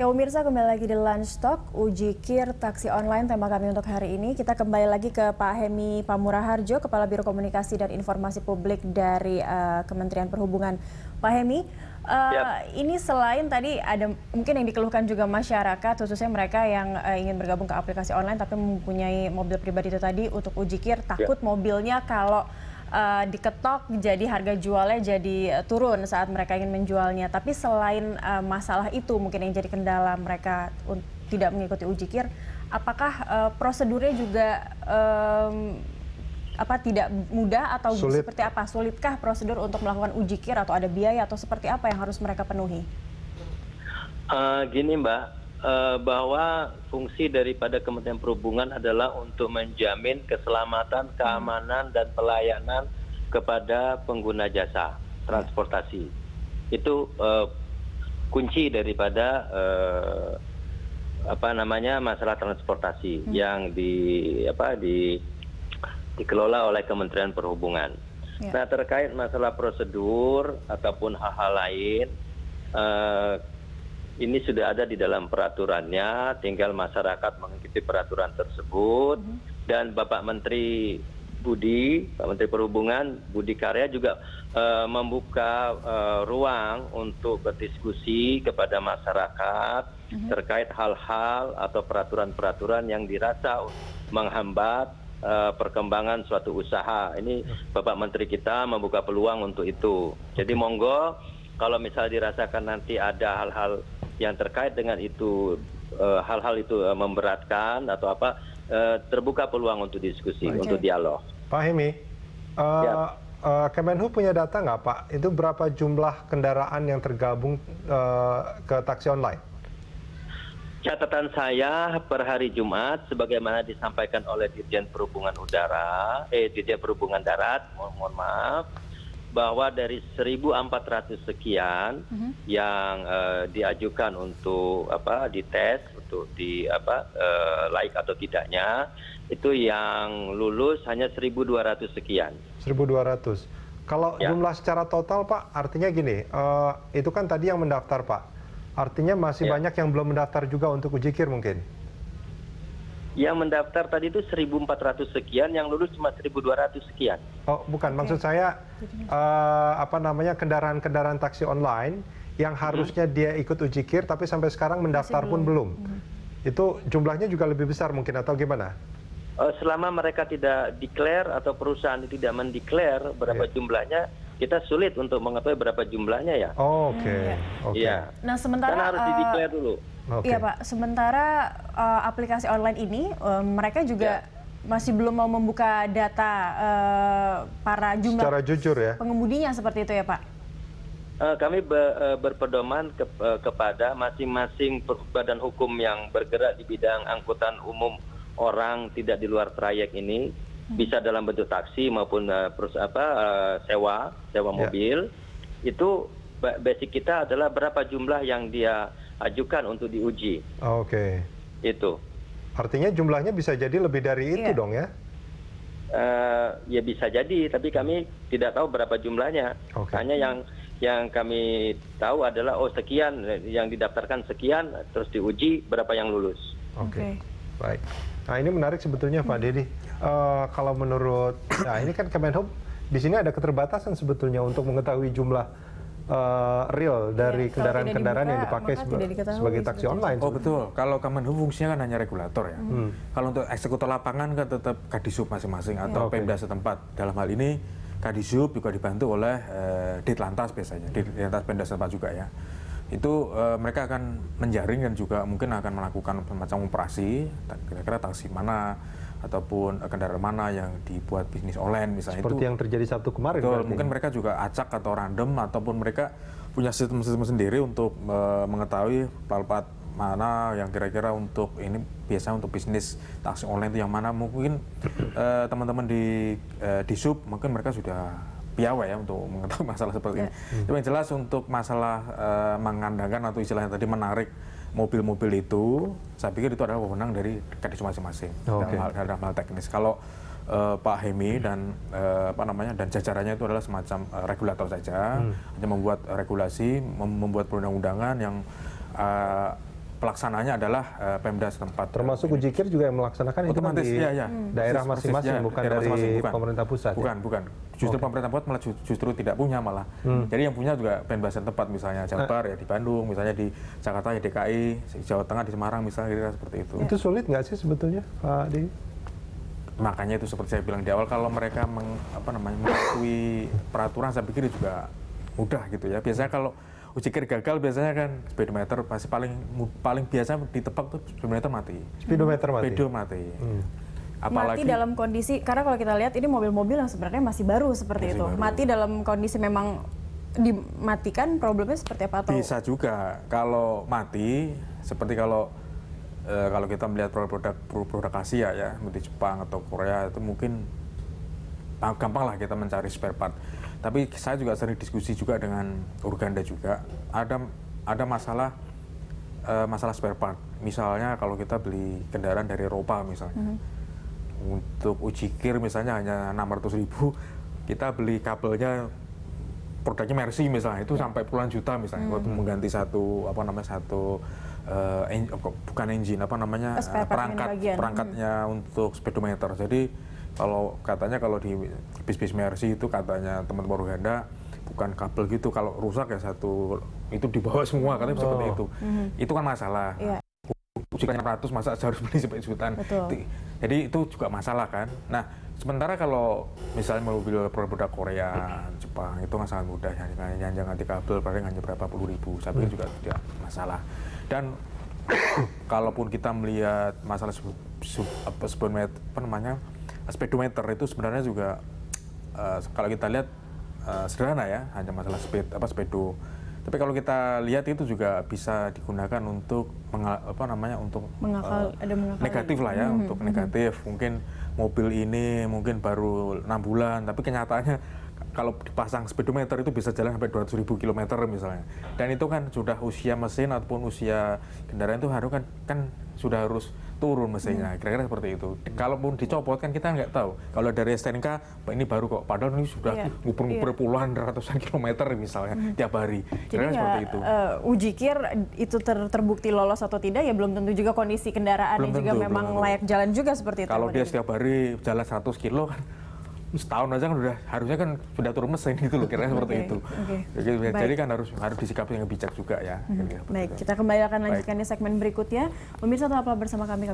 Ya pemirsa, kembali lagi di Lunch Talk, uji KIR taksi online tema kami untuk hari ini. Kita kembali lagi ke Pak Hemi Pamuraharjo, Kepala Biro Komunikasi dan Informasi Publik dari Kementerian Perhubungan. Pak Hemi, ini selain tadi ada mungkin yang dikeluhkan juga masyarakat, khususnya mereka yang ingin bergabung ke aplikasi online tapi mempunyai mobil pribadi itu tadi untuk uji KIR, takut mobilnya kalau diketok jadi harga jualnya jadi turun saat mereka ingin menjualnya. Tapi selain masalah itu mungkin yang jadi kendala mereka tidak mengikuti uji KIR, apakah prosedurnya juga tidak mudah atau sulit? Seperti apa? Sulitkah prosedur untuk melakukan uji KIR atau ada biaya atau seperti apa yang harus mereka penuhi? Gini Mbak, bahwa fungsi daripada Kementerian Perhubungan adalah untuk menjamin keselamatan, keamanan, dan pelayanan kepada pengguna jasa transportasi. Itu kunci daripada masalah transportasi yang dikelola oleh Kementerian Perhubungan. Nah, terkait masalah prosedur ataupun hal-hal lain, ini sudah ada di dalam peraturannya, tinggal masyarakat mengikuti peraturan tersebut. Dan Bapak Menteri Perhubungan Budi Karya juga membuka ruang untuk berdiskusi kepada masyarakat terkait hal-hal atau peraturan-peraturan yang dirasa menghambat perkembangan suatu usaha. Ini Bapak Menteri kita membuka peluang untuk itu. Jadi monggo, kalau misalnya dirasakan nanti ada hal-hal yang terkait dengan itu, hal-hal itu memberatkan atau apa, terbuka peluang untuk diskusi, untuk dialog. Pak Hemi, Kemenhub punya data nggak Pak? Itu berapa jumlah kendaraan yang tergabung ke taksi online? Catatan saya per hari Jumat, sebagaimana disampaikan oleh Dirjen Perhubungan Darat, mohon maaf, bahwa dari 1.400 sekian yang diajukan untuk dites, untuk laik atau tidaknya, itu yang lulus hanya 1.200 sekian. 1.200. Kalau jumlah secara total Pak, artinya gini, itu kan tadi yang mendaftar Pak. Artinya masih banyak yang belum mendaftar juga untuk uji KIR mungkin? Yang mendaftar tadi itu 1.400 sekian, yang lulus cuma 1.200 sekian. Oh, bukan. Maksud saya kendaraan-kendaraan taksi online yang harusnya dia ikut uji KIR tapi sampai sekarang mendaftar pun belum. Itu jumlahnya juga lebih besar mungkin atau gimana? Selama mereka tidak declare atau perusahaan tidak mendeklar berapa jumlahnya, kita sulit untuk mengetahui berapa jumlahnya ya. Oke. Iya. Nah, sementara karena harus dideklar dulu. Iya Pak, sementara aplikasi online ini mereka juga masih belum mau membuka data para jumlah secara jujur ya pengemudinya seperti itu ya Pak? Kami berpedoman kepada masing-masing badan hukum yang bergerak di bidang angkutan umum orang tidak di luar trayek ini, bisa dalam bentuk taksi maupun sewa mobil. Itu basic kita adalah berapa jumlah yang dia ajukan untuk diuji. Oke. Itu. Artinya jumlahnya bisa jadi lebih dari itu dong ya? Ya bisa jadi, tapi kami tidak tahu berapa jumlahnya. Hanya yang kami tahu adalah sekian yang didaftarkan sekian, terus diuji berapa yang lulus. Oke. Baik. Nah ini menarik sebetulnya Pak Dedi. Kalau menurut, ini kan Kemenhub di sini ada keterbatasan sebetulnya untuk mengetahui jumlah real dari kendaraan-kendaraan yang dipakai sebagai taksi online. Oh betul, kalau Kemenhub fungsinya kan hanya regulator ya. Kalau untuk eksekutor lapangan kan tetap Kadisub masing-masing atau Pemda setempat. Dalam hal ini Kadisub juga dibantu oleh Ditlantas biasanya, Ditlantas Pemda setempat juga ya. Itu mereka akan menjaring dan juga mungkin akan melakukan semacam operasi, kira-kira taksi mana ataupun kendaraan mana yang dibuat bisnis online misalnya. Seperti itu yang terjadi Sabtu kemarin. Betul, mungkin mereka juga acak atau random ataupun mereka punya sistem-sistem sendiri untuk mengetahui plat mana yang kira-kira untuk ini biasanya untuk bisnis taksi online itu yang mana. Mungkin teman-teman di sub mungkin mereka sudah piawai ya untuk mengetahui masalah seperti ini. Tapi yang jelas untuk masalah mengandalkan atau istilahnya tadi menarik mobil-mobil itu, saya pikir itu adalah wewenang dari Kadisub masing-masing dalam hal teknis. Kalau Pak Hemi dan dan jajarannya itu adalah semacam regulator saja, hanya membuat regulasi, membuat perundang-undangan yang pelaksananya adalah Pemda setempat. Termasuk ujikir juga yang melaksanakan itu kan Otomatis, di iya. daerah Persis, masing-masing, ya, bukan daerah dari masing-masing, bukan. pemerintah pusat. Bukan, bukan. Justru pemerintah pusat malah justru tidak punya malah. Jadi yang punya juga Pemda setempat, misalnya Jabar ya di Bandung, misalnya di Jakarta ya DKI, Jawa Tengah di Semarang misalnya, kira-kira seperti itu. Itu sulit nggak sih sebetulnya, Pak Dedi? Makanya itu seperti saya bilang di awal, kalau mereka mematuhi peraturan, saya pikir juga mudah gitu ya. Biasanya kalau ujikir gagal, biasanya kan speedometer pasti paling biasa ditebak tuh speedometer mati. Speedometer mati. Speedo mati. Mati dalam kondisi, karena kalau kita lihat ini mobil-mobil yang sebenarnya masih baru seperti Masih itu. baru. Mati dalam kondisi memang dimatikan, problemnya seperti apa? Atau Bisa juga kalau mati, seperti kalau kita melihat produk Asia ya, seperti Jepang atau Korea, itu mungkin gampang lah kita mencari spare part. Tapi saya juga sering diskusi juga dengan Urganda juga, ada masalah spare part. Misalnya kalau kita beli kendaraan dari Eropa misalnya, untuk ujikir misalnya hanya 600.000, kita beli kabelnya produknya Mercy misalnya, itu sampai puluhan juta misalnya buat mengganti bukan engine, perangkatnya untuk speedometer. Jadi kalau di bis-bis Mercy itu katanya teman-teman Urganda, bukan kabel gitu, kalau rusak ya itu dibawa semua, katanya seperti itu. Itu kan masalah. Iya. Ujikan 100 masa harus beli sampai jutaan. Jadi itu juga masalah kan. Nah, sementara kalau misalnya mobil produk Korea, Jepang, itu kan sangat mudah, hanya ganti kabel paling hanya berapa puluh ribu, saya pikir juga tidak masalah. Dan kalaupun kita melihat masalah speedometer itu sebenarnya juga kalau kita lihat sederhana ya, hanya masalah speedo. Tapi kalau kita lihat itu juga bisa digunakan untuk negatif lah ya, untuk negatif. Mungkin mobil ini mungkin baru 6 bulan, tapi kenyataannya kalau dipasang speedometer itu bisa jalan sampai 200.000 kilometer misalnya. Dan itu kan sudah usia mesin ataupun usia kendaraan itu sudah harus turun mesinnya, kira-kira seperti itu. Kalaupun dicopot kan kita nggak tahu. Kalau dari STNK, ini baru kok, padahal ini sudah nguber puluhan ratusan kilometer misalnya tiap hari. Kira-kira seperti itu. Ujikir itu terbukti lolos atau tidak ya belum tentu juga kondisi kendaraannya juga memang layak jalan juga seperti itu. Kalau dia setiap hari jalan 100 kilo kan, setahun aja kan harusnya kan sudah turun mesin gitu loh, kira-kira seperti itu. Jadi kan harus disikapi dengan bijak juga ya. Baik, kita kembali akan lanjutkan di segmen berikutnya. Pemirsa tetaplah bersama kami.